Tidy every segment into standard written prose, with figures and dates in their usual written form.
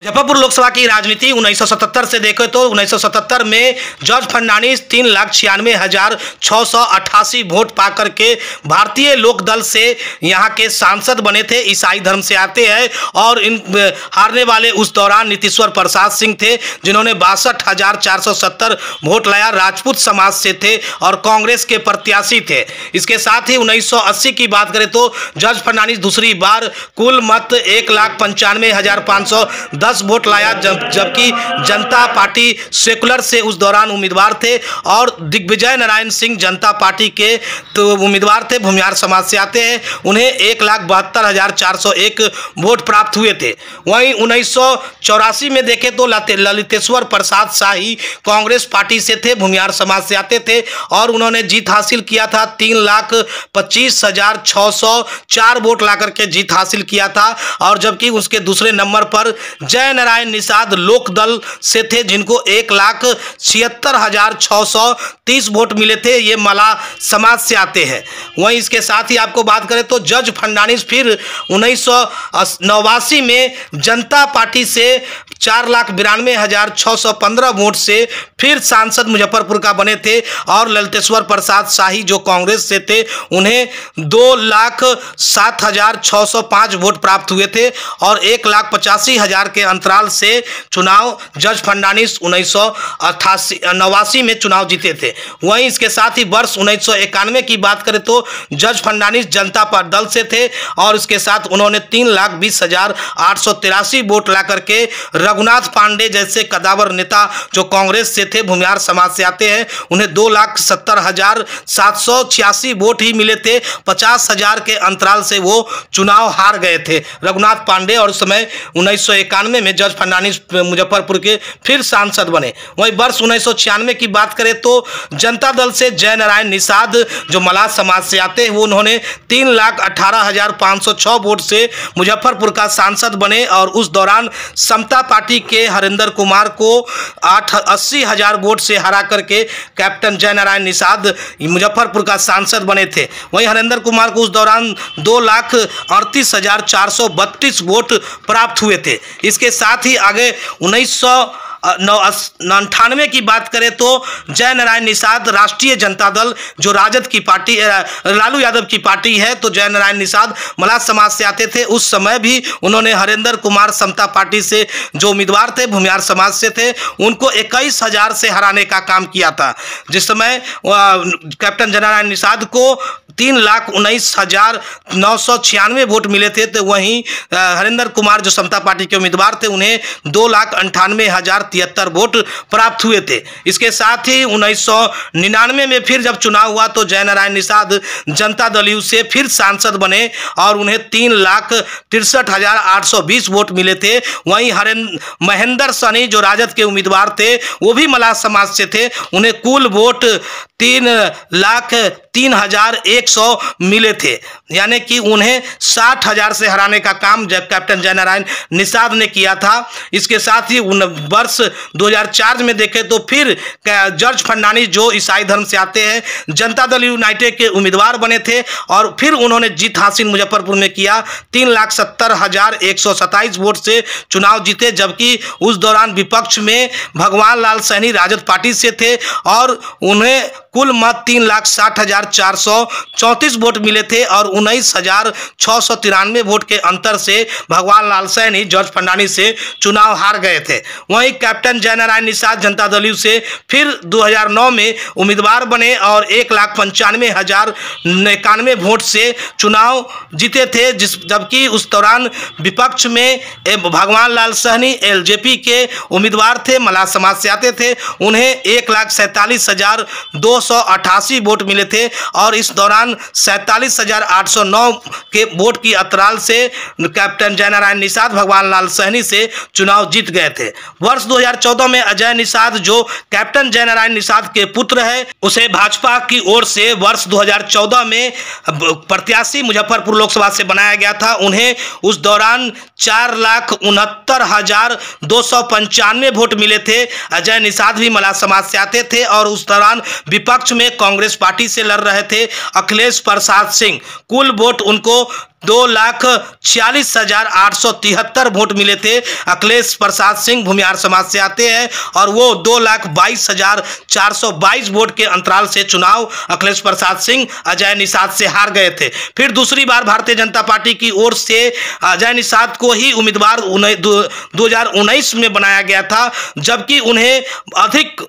मुजफ्फरपुर लोकसभा की राजनीति 1977 से देखें तो 1977 में जॉर्ज फर्नांडिस 3,96,688 वोट पा करके भारतीय लोक दल से यहाँ के सांसद बने थे। ईसाई धर्म से आते हैं और इन हारने वाले उस दौरान नीतीश्वर प्रसाद सिंह थे, जिन्होंने 62,470 वोट लाया, राजपूत समाज से थे और कांग्रेस के प्रत्याशी थे। इसके साथ ही 1980 की बात करें तो जॉर्ज फर्नांडिस दूसरी बार कुल मत 1,95,510 वोट लाया, जबकि जनता पार्टी सेकुलर से उस दौरान उम्मीदवार थे और दिग्विजय नारायण सिंह जनता पार्टी के तो उम्मीदवार थे, भूमिहार समाज से आते हैं। उन्हें 1,72,401 वोट प्राप्त हुए थे। वहीं 1984 में देखें तो ललितेश्वर प्रसाद शाही कांग्रेस पार्टी से थे, भूमिहार समाज से आते थे और उन्होंने जीत हासिल किया था। 3,25,604 वोट ला करके जीत हासिल किया था। और जबकि उसके दूसरे नंबर पर जय नारायण निषाद लोक दल से थे, जिनको 1,76,630 वोट मिले थे। ये मला समाज से आते हैं। वहीं इसके साथ ही आपको बात करें तो जॉर्ज फर्नांडिस फिर 1989 में जनता पार्टी से 4,92,615 वोट से फिर सांसद मुजफ्फरपुर का बने थे और ललितेश्वर प्रसाद शाही जो कांग्रेस से थे, उन्हें 2,07,605 वोट प्राप्त हुए थे और 1,85,000 के अंतराल से चुनाव जॉर्ज फर्नांडिस 1989 में चुनाव जीते थे। वहीं इसके साथ ही वर्ष 1991 की बात करें तो जॉर्ज फर्नांडिस जनता पार्टी दल से थे और इसके साथ उन्होंने 3,20,883 वोट ला करके रघुनाथ पांडे जैसे कदावर नेता जो कांग्रेस से थे, भूमिहार समाज से आते हैं, उन्हें 2,70,786 वोट ही मिले थे। 50,000 के अंतराल से वो चुनाव हार गए थे रघुनाथ पांडे और उस समय 1991 में जॉर्ज फर्नांडिस मुजफ्फरपुर के फिर सांसद बने। वहीं वर्ष 1996 की बात करें तो जनता दल से जय नारायण निषाद जो मलाह समाज से आते हैं, वो उन्होंने 3,18,506 वोट से मुजफ्फरपुर का सांसद बने और उस दौरान समता पार्टी के हरिंदर कुमार को 80,000 वोट से हरा करके कैप्टन जय नारायण निषाद मुजफ्फरपुर का सांसद बने थे। वहीं हरिंदर कुमार को उस दौरान 2,38,432 वोट प्राप्त हुए थे। इसके साथ ही आगे 1998 की बात करें तो जय नारायण निषाद राष्ट्रीय जनता दल जो राजद की पार्टी लालू यादव की पार्टी है, तो जय नारायण निषाद मलाह समाज से आते थे। उस समय भी उन्होंने हरिंदर कुमार समता पार्टी से जो उम्मीदवार थे, भूमिहार समाज से थे, उनको 21,000 से हराने का काम किया था। जिस समय कैप्टन जय नारायण निषाद को 3,19,996 वोट मिले थे, तो वहीं हरिंदर कुमार जो समता पार्टी के उम्मीदवार थे, उन्हें 2,98,073 वोट प्राप्त हुए थे। इसके साथ ही 1999 में फिर जब चुनाव हुआ तो जय नारायण निषाद जनता दल यू से फिर सांसद बने और उन्हें 3,63,820 वोट मिले थे। वहीं महेंद्र सनी जो राजद के उम्मीदवार थे, वो भी मलाह समाज से थे, उन्हें कुल वोट 3,03,100 मिले थे, यानी कि उन्हें 60,000 से हराने का काम जब कैप्टन जय नारायण निषाद ने किया था। इसके साथ ही वर्ष 2004 में देखें तो फिर जॉर्ज फर्नांडिस जो ईसाई धर्म से आते हैं, जनता दल यूनाइटेड के उम्मीदवार बने थे और फिर उन्होंने जीत हासिल मुजफ्फरपुर में किया। 3,70,127 वोट से चुनाव जीते, जबकि उस दौरान विपक्ष में भगवान लाल सैनी राजद पार्टी से थे और उन्हें कुल मत 3,60,434 वोट मिले थे और 19,693 वोट के अंतर से भगवान लाल सैनी जॉर्ज फर्नांडिस से चुनाव हार गए थे। वहीं कैप्टन जय नारायण निषाद जनता दल यू से फिर 2009 में उम्मीदवार बने और 1,95,091 वोट से चुनाव जीते थे, जबकि उस दौरान विपक्ष में भगवान लाल सैनी एलजेपी के उम्मीदवार थे, मलाह समाज से आते थे, उन्हें 1,47,288 वोट मिले थे और इस दौरान 47,809 के वोट की अंतराल से कैप्टन जय नारायण निषाद भगवान लाल सैनी से चुनाव जीत गए थे। वर्ष 2014 में अजय निषाद जो कैप्टन जय नारायण निषाद के पुत्र है, उसे भाजपा की ओर से वर्ष 2014 में प्रत्याशी मुजफ्फरपुर लोकसभा से बनाया गया था। उन्हें उस दौरान 4,69,295 वोट मिले थे। अजय निषाद भी मलाह समाज से आते थे और उस दौरान विपक्ष में कांग्रेस पार्टी से लड़ रहे थे अखिलेश प्रसाद सिंह। कुल वोट उनको 2,46,873 वोट मिले थे। अखिलेश प्रसाद सिंह भूमिहार समाज से आते हैं और वो 2,22,422 वोट के अंतराल से चुनाव अखिलेश प्रसाद सिंह अजय निषाद से हार गए थे। फिर दूसरी बार भारतीय जनता पार्टी की ओर से अजय निषाद को ही उम्मीदवार 2019 में बनाया गया था, जबकि उन्हें अधिक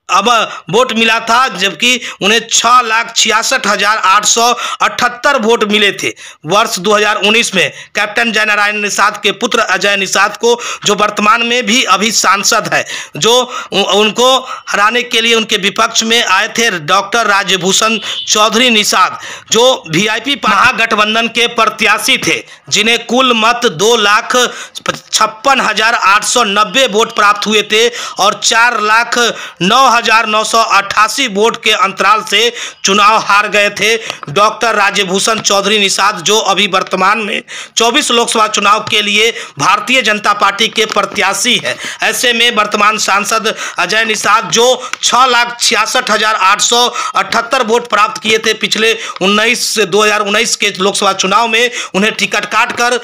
अब वोट मिला था, जबकि उन्हें 6,66,878 वोट मिले थे वर्ष 2019 में। कैप्टन जयनारायण निषाद के पुत्र अजय निषाद को, जो वर्तमान में भी अभी सांसद है, जो उनको हराने के लिए उनके विपक्ष में आए थे डॉक्टर राज्यभूषण चौधरी निषाद, जो वीआईपी महागठबंधन के प्रत्याशी थे, जिन्हें कुल मत 2,56,890 वोट प्राप्त हुए थे और 4,09,988 वोट के अंतराल से चुनाव हार गए थे। डॉक्टर राज्यभूषण चौधरी निषाद, जो अभी वर्तमान में 24 लोकसभा चुनाव के लिए भारतीय जनता पार्टी के प्रत्याशी है। ऐसे में वर्तमान सांसद अजय निषाद, जो 6,66,878 वोट प्राप्त किए थे पिछले 2019 के लोकसभा चुनाव में, उन्हें टिकट काटकर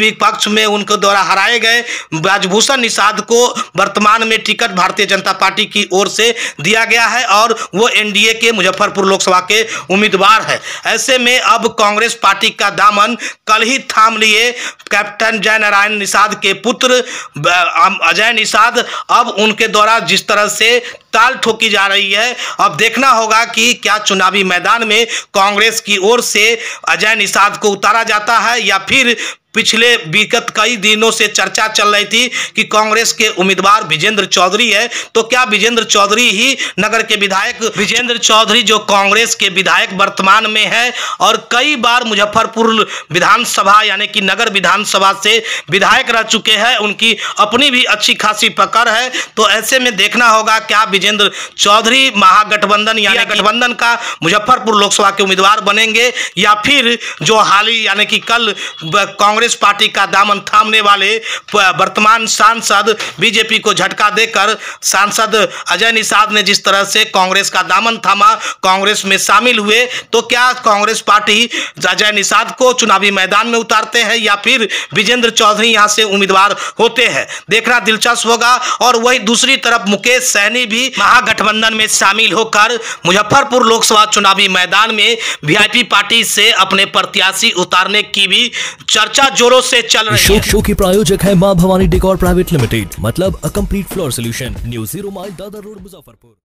विपक्ष में उनके द्वारा हराए गए राज्यभूषण निषाद को वर्तमान में टिकट भारतीय जनता पार्टी की ओर से दिया गया है और वो एनडीए के मुजफ्फरपुर लोकसभा के उम्मीदवार है। ऐसे में अब कांग्रेस पार्टी का दामन कल ही थाम लिए कैप्टन जयनारायण निषाद के पुत्र अजय निषाद। अब उनके द्वारा जिस तरह से ताल ठोकी जा रही है, अब देखना होगा कि क्या चुनावी मैदान में कांग्रेस की ओर से अजय निषाद को उतारा जाता है या फिर पिछले विगत कई दिनों से चर्चा चल रही थी कि कांग्रेस के उम्मीदवार विजेंद्र चौधरी है, तो क्या विजेंद्र चौधरी ही नगर के विधायक, विजेंद्र चौधरी जो कांग्रेस के विधायक वर्तमान में है और कई बार मुजफ्फरपुर विधानसभा यानी कि नगर विधानसभा से विधायक रह चुके हैं, उनकी अपनी भी अच्छी खासी पकड़ है। तो ऐसे में देखना होगा क्या विजेंद्र चौधरी महागठबंधन यानी गठबंधन का मुजफ्फरपुर लोकसभा के उम्मीदवार बनेंगे या फिर जो हाल ही यानी कि कल कांग्रेस पार्टी का दामन थामने वाले वर्तमान सांसद बीजेपी को झटका देकर सांसद अजय निषाद ने जिस तरह से कांग्रेस का दामन थामा, कांग्रेस में शामिल हुए, तो क्या कांग्रेस पार्टी अजय निषाद को चुनावी मैदान में उतारते हैं या फिर विजेंद्र चौधरी यहां से उम्मीदवार होते हैं, देखना दिलचस्प होगा। और वही दूसरी तरफ मुकेश सहनी भी महागठबंधन में शामिल होकर मुजफ्फरपुर लोकसभा चुनावी मैदान में वीआईपी पार्टी से अपने प्रत्याशी उतारने की भी चर्चा जोरों से चल रही है। शो के प्रायोजक है मां भवानी डेकोर प्राइवेट लिमिटेड, मतलब a complete floor solution, new 0 mile Dadar road Muzaffarpur.